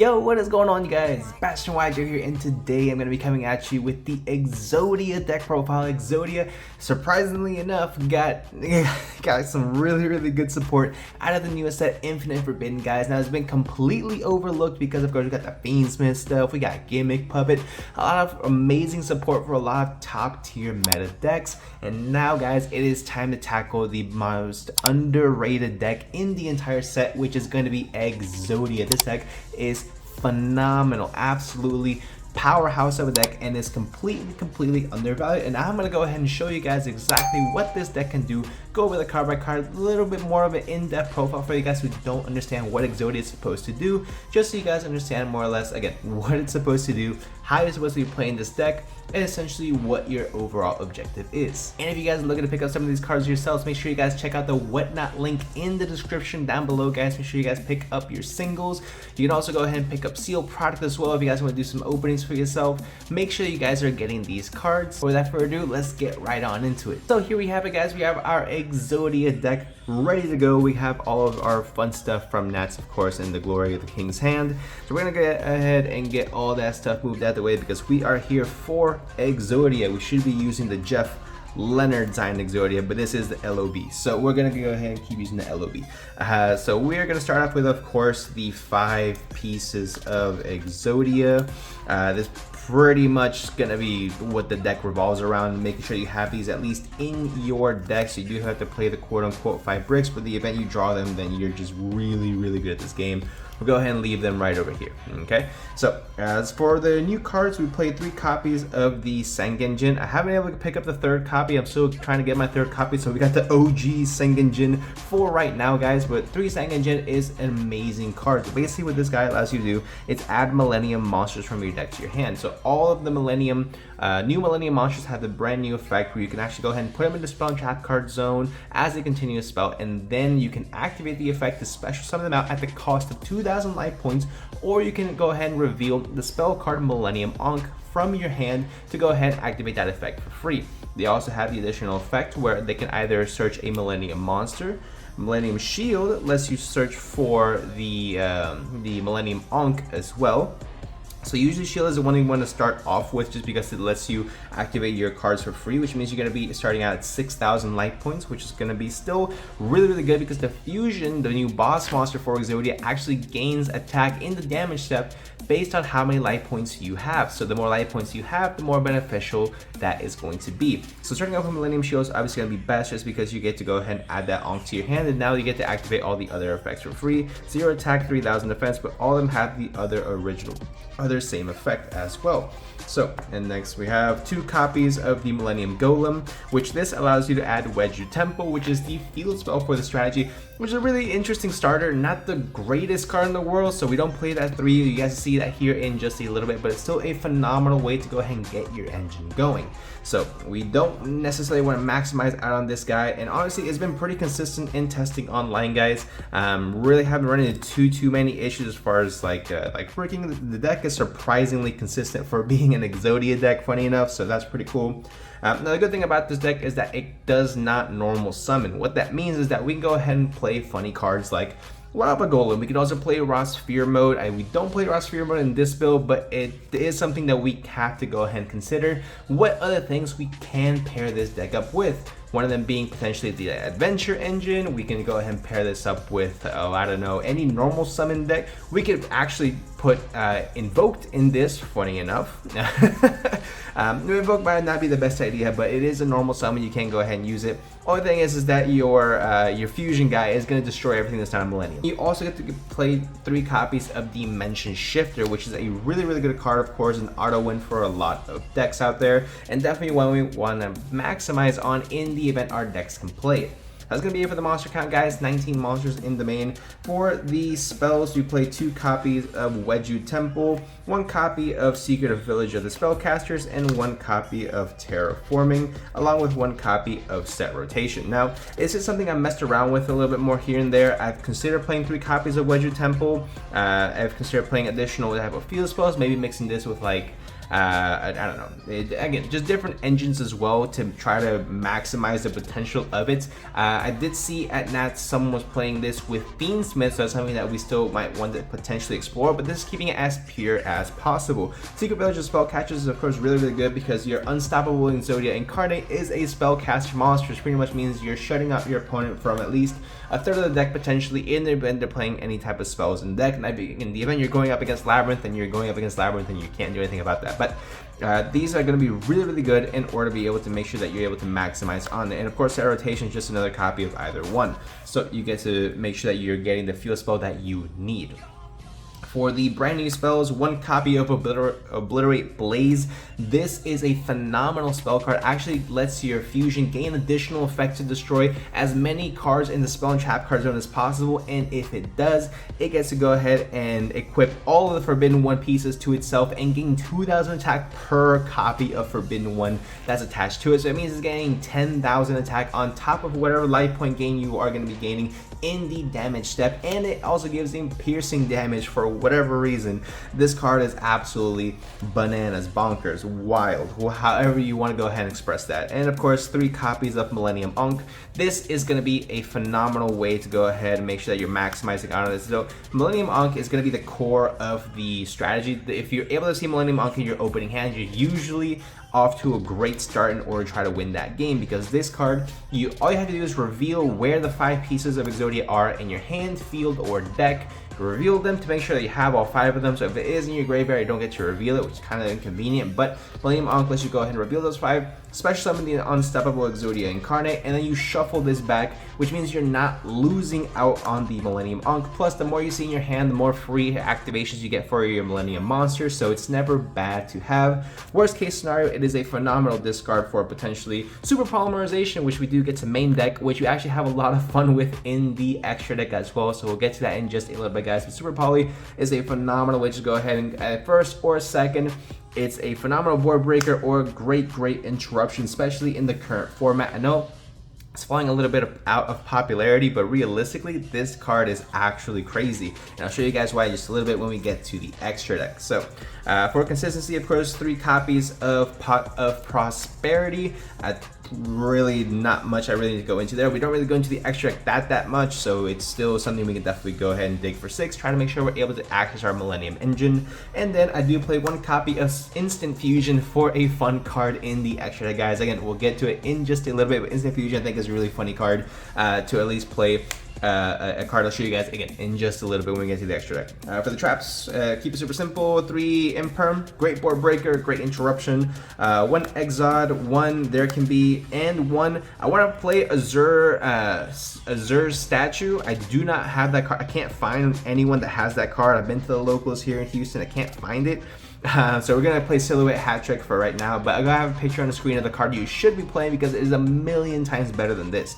Yo, what is going on, you guys? Bashtianygo here, and today I'm going to be coming at you with the Exodia deck profile. Exodia, surprisingly enough, got some really good support out of the newest set, Infinite Forbidden, guys. Now, it's been completely overlooked because, of course, we got the Fiendsmith stuff, we got Gimmick Puppet, a lot of amazing support for a lot of top-tier meta decks. And now, guys, it is time to tackle the most underrated deck in the entire set, which is going to be Exodia. This deck is phenomenal, absolutely powerhouse of a deck, and is completely undervalued. And I'm gonna go ahead and show you guys exactly what this deck can do, go over the card by card, a little bit more of an in-depth profile for you guys who don't understand what Exodia is supposed to do, just so you guys understand more or less, again, what it's supposed to do, how you're supposed to be playing this deck, and essentially what your overall objective is. And if you guys are looking to pick up some of these cards yourselves, make sure you guys check out the Whatnot link in the description down below, guys. Make sure you guys pick up your singles. You can also go ahead and pick up sealed product as well if you guys want to do some openings for yourself. Make sure you guys are getting these cards. Without further ado, let's get right on into it. So here we have it, guys. We have our Exodia deck ready to go. We have all of our fun stuff from Nats, of course, and the Glory of the King's Hand. So we're gonna get ahead and get all that stuff moved out of the way because we are here for Exodia. We should be using the Jeff Leonard signed Exodia, but this is the LOB. So we're gonna go ahead and keep using the LOB. So we're gonna start off with, of course, the 5 pieces of Exodia. This pretty much gonna be what the deck revolves around, making sure you have these at least in your deck. So you do have to play the quote-unquote 5 bricks, but the event you draw them, then you're just really good at this game. We'll go ahead and leave them right over here. Okay, so as for the new cards, we played 3 copies of the Sengenjin. I haven't been able to pick up the 3rd copy. I'm still trying to get my 3rd copy, so we got the OG Sengenjin for right now, guys. But 3 Sengenjin is an amazing card. So basically what this guy allows you to do is add Millennium monsters from your deck to your hand. So all of the Millennium, new Millennium monsters have the brand new effect where you can actually go ahead and put them in the spell and trap card zone as they continue to spell, and then you can activate the effect to special summon them out at the cost of 2,000 life points, or you can go ahead and reveal the spell card Millennium Ankh from your hand to go ahead and activate that effect for free. They also have the additional effect where they can either search a Millennium monster. Millennium Shield lets you search for the Millennium Ankh as well. So usually Shield is the one you want to start off with just because it lets you activate your cards for free, which means you're going to be starting out at 6,000 life points, which is going to be still really good because the Fusion, the new boss monster for Exodia, actually gains attack in the damage step based on how many life points you have. So the more life points you have, the more beneficial that is going to be. So starting off with Millennium Shield is obviously going to be best just because you get to go ahead and add that onto your hand, and now you get to activate all the other effects for free. 0 attack, 3,000 defense, but all of them have the other same effect as well. So, and next we have 2 copies of the Millennium Golem, which this allows you to add Wedge Temple, which is the field spell for the strategy, which is a really interesting starter. Not the greatest card in the world, so we don't play that 3. You guys see that here in just a little bit, but it's still a phenomenal way to go ahead and get your engine going. So we don't necessarily want to maximize out on this guy, and honestly it's been pretty consistent in testing online, guys. Really haven't run into too many issues as far as like freaking the deck is surprisingly consistent for being an Exodia deck, funny enough, so that's pretty cool. Now the good thing about this deck is that it does not normal summon. What that means is that we can go ahead and play funny cards like Lava Golem. We can also play Raw Sphere mode. We don't play Raw Sphere mode in this build, but it is something that we have to go ahead and consider. What other things we can pair this deck up with? One of them being potentially the Adventure Engine. We can go ahead and pair this up with, I don't know, any normal summon deck. We could actually put Invoked in this, funny enough. Invoke might not be the best idea, but it is a normal summon. You can go ahead and use it. Only thing is that your Fusion guy is going to destroy everything that's not a Millennium. You also get to play 3 copies of Dimension Shifter, which is a really good card, of course, an auto win for a lot of decks out there, and definitely one we want to maximize on in the event our decks can play it. That's going to be it for the monster count, guys. 19 monsters in the main. For the spells, you play 2 copies of Wedge Temple, 1 copy of Secret Village of the Spellcasters, and 1 copy of Terraforming, along with 1 copy of Set Rotation. Now, this is something I messed around with a little bit more here and there. I've considered playing 3 copies of Wedge Temple. I've considered playing additional type of field spells, maybe mixing this with like I don't know. Again, just different engines as well to try to maximize the potential of it. I did see at Nats someone was playing this with Fiendsmith, so that's something that we still might want to potentially explore, but this is keeping it as pure as possible. Secret Villager Spellcatchers is of course really good because your Unstoppable Exodia Incarnate is a spellcaster monster, which pretty much means you're shutting out your opponent from at least a third of the deck potentially in the event they're playing any type of spells in the deck. And in the event you're going up against Labyrinth, and you can't do anything about that. But these are going to be really good in order to be able to make sure that you're able to maximize on it. And of course, that rotation is just another copy of either one, so you get to make sure that you're getting the field spell that you need. For the brand new spells, one copy of Obliterate Blaze. This is a phenomenal spell card. Actually lets your fusion gain additional effect to destroy as many cards in the spell and trap card zone as possible, and if it does, it gets to go ahead and equip all of the Forbidden One pieces to itself and gain 2,000 attack per copy of Forbidden One that's attached to it. So it means it's getting 10,000 attack on top of whatever life point gain you are going to be gaining in the damage step, and it also gives him piercing damage for whatever reason. This card is absolutely bananas, bonkers, wild, however you want to go ahead and express that. And of course, 3 copies of Millennium Ankh. This is going to be a phenomenal way to go ahead and make sure that you're maximizing out of this. So Millennium Ankh is going to be the core of the strategy. If you're able to see Millennium Ankh in your opening hand, you're usually off to a great start in order to try to win that game, because this card, all you have to do is reveal where the 5 pieces of Exodia are in your hand, field, or deck. Reveal them to make sure that you have all 5 of them. So if it is in your graveyard, you don't get to reveal it, which is kind of inconvenient, but Millennium Ankh lets you go ahead and reveal those 5, special summon the Unstoppable Exodia Incarnate, and then you shuffle this back, which means you're not losing out on the Millennium Ankh. Plus, the more you see in your hand, the more free activations you get for your Millennium monsters, so it's never bad to have. Worst case scenario, it is a phenomenal discard for potentially Super Polymerization, which we do get to main deck, which you actually have a lot of fun with in the extra deck as well, so we'll get to that in just a little bit, guys. But Super Poly is a phenomenal way to go ahead and at first or second, it's a phenomenal board breaker or great interruption, especially in the current format. I know it's falling a little bit out of popularity, but realistically, this card is actually crazy. And I'll show you guys why just a little bit when we get to the extra deck. So for consistency, of course, 3 copies of Pot of Prosperity. Really not much I really need to go into there. We don't really go into the extra deck that much, so it's still something we can definitely go ahead and dig for 6, trying to make sure we're able to access our Millennium Engine. And then I do play 1 copy of Instant Fusion for a fun card in the extra deck, guys. Again, we'll get to it in just a little bit, but Instant Fusion I think is a really funny card to at least play. A card I'll show you guys again in just a little bit when we get to the extra deck. For the traps, keep it super simple. 3 Imperm, great board breaker, great interruption. 1 Exod, 1 There Can Be, and 1 I want to play Azur's Statue. I do not have that card. I can't find anyone that has that card. I've been to the locals here in Houston. I can't find it. So we're gonna play Silhouette Hat Trick for right now, but I'm gonna have a picture on the screen of the card you should be playing, because it is a million times better than this.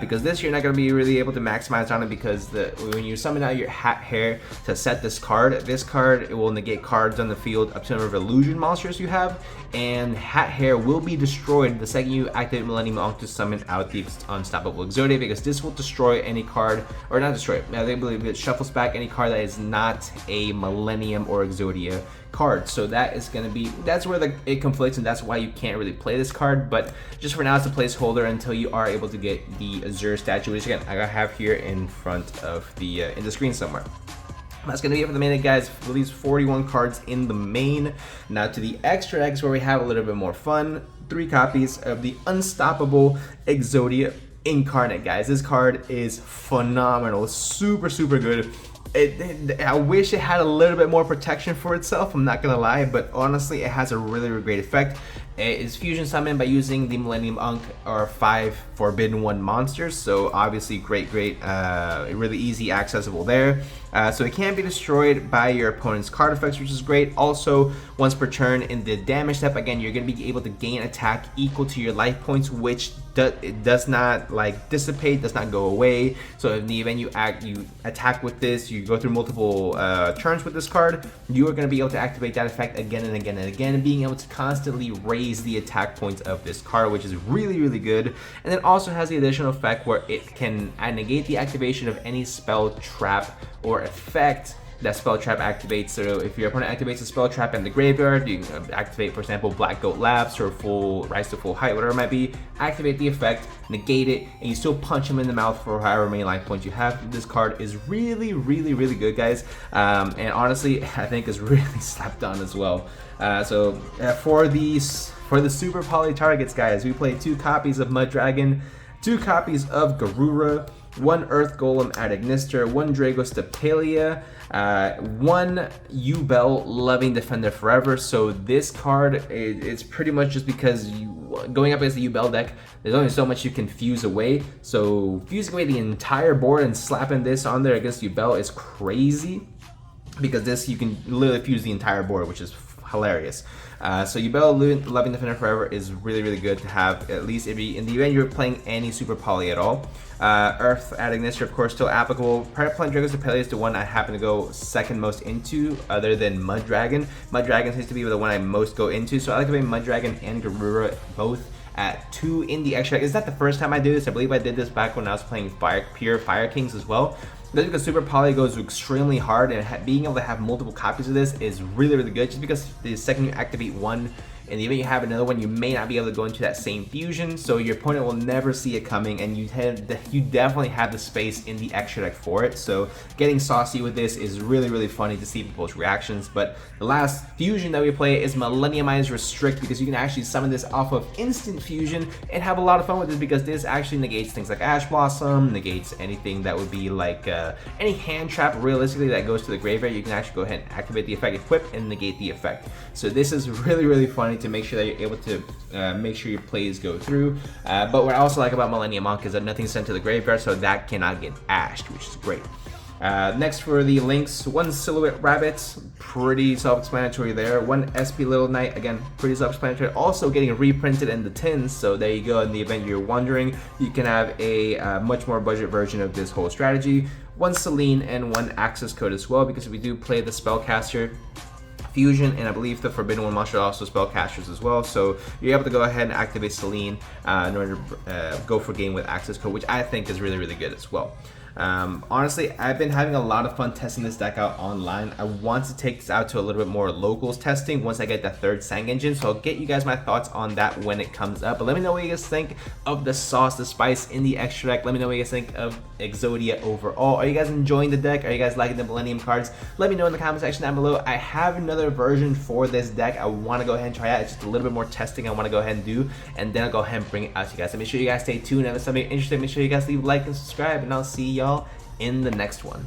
Because this you're not gonna be really able to maximize on it, because when you summon out your Hat Hair to set this card it will negate cards on the field up to the number of illusion monsters you have, and Hat Hair will be destroyed the second you activate Millennium Ankh to summon out the Unstoppable Exodia, because this will destroy any card, or not destroy it, I believe it shuffles back any card that is not a Millennium or Exodia card. So that is going to be, that's where it conflicts, and that's why you can't really play this card. But just for now, it's a placeholder until you are able to get the Azure Statue, which again I have here in front of the in the screen somewhere. That's going to be it for the main deck, guys. Release 41 cards in the main. Now to the extra decks where we have a little bit more fun. 3 copies of the Unstoppable Exodia Incarnate, guys. This card is phenomenal, super good. I wish it had a little bit more protection for itself, I'm not gonna lie, but honestly it has a really great effect. It is fusion summoned by using the Millennium Ankh or 5 Forbidden One monsters, so obviously great, really easy accessible there. So it can be destroyed by your opponent's card effects, which is great. Also, once per turn in the damage step, again, you're going to be able to gain attack equal to your life points, which it does not like dissipate, does not go away. So in the event you attack with this, you go through multiple turns with this card, you are going to be able to activate that effect again and again and again, and being able to constantly raise the attack points of this card, which is really good. And then also has the additional effect where it can negate the activation of any spell, trap, or effect that spell trap activates. So if your opponent activates a spell trap in the graveyard, you can activate, for example, Black Goat Labs or full Rise to Full Height, whatever it might be, activate the effect, negate it, and you still punch him in the mouth for however many life points you have. This card is really, really, really good, guys, and honestly, I think is really slapped on as well. For the super poly targets, guys, we play 2 copies of Mud Dragon, 2 copies of Garura, 1 Earth Golem at Ignister, 1 Dragos Stapelia, 1 Yubel Loving Defender Forever. So this card, it's pretty much just because going up against the Yubel deck, there's only so much you can fuse away. So fusing away the entire board and slapping this on there against Yubel is crazy, because this you can literally fuse the entire board, which is hilarious. So Yubel Loving Defender Forever is really, really good to have, at least if you, in the event you're playing any super poly at all. Earth at Ignister, of course, still applicable. Plant Dragos Stapelia is the one I happen to go second most into, other than Mud Dragon. Mud Dragon seems to be the one I most go into, so I like to play Mud Dragon and Garura both at 2 in the extra deck. Is that the first time I do this? I believe I did this back when I was playing Pure Fire Kings as well. That's because Super Poly goes extremely hard, and being able to have multiple copies of this is really, really good, just because the second you activate one, in the event you have another one, you may not be able to go into that same fusion, so your opponent will never see it coming, and you definitely have the space in the extra deck for it. So getting saucy with this is really, really funny to see people's reactions. But the last fusion that we play is Millenniumized Restrict, because you can actually summon this off of instant fusion and have a lot of fun with this, because this actually negates things like Ash Blossom, negates anything that would be like any hand trap realistically that goes to the graveyard. You can actually go ahead and activate the effect, equip, and negate the effect. So this is really, really funny to make sure that you're able to make sure your plays go through. But what I also like about Millennium Monk is that nothing's sent to the graveyard, so that cannot get ashed, which is great. Next for the links, 1 Silhouette Rabbit, pretty self-explanatory there. 1 SP Little Knight, again, pretty self-explanatory. Also getting reprinted in the tins, so there you go. In the event you're wondering, you can have a much more budget version of this whole strategy. 1 Celine and 1 Access Code as well, because we do play the Spellcaster Fusion, and I believe the Forbidden One monster are also spellcasters as well, so you're able to go ahead and activate Celine in order to go for game with Access Code, which I think is really, really good as well. Honestly, I've been having a lot of fun testing this deck out online. I want to take this out to a little bit more locals testing once I get that 3rd Sang Engine, so I'll get you guys my thoughts on that when it comes up. But let me know what you guys think of the sauce, the spice in the extra deck. Let me know what you guys think of Exodia overall. Are you guys enjoying the deck? Are you guys liking the Millennium cards? Let me know in the comment section down below. I have another version for this deck I want to go ahead and try out. It's just a little bit more testing I want to go ahead and do, and then I'll go ahead and bring it out to you guys. So make sure you guys stay tuned, and if there's something interesting, make sure you guys leave a like and subscribe, and I'll see y'all in the next one.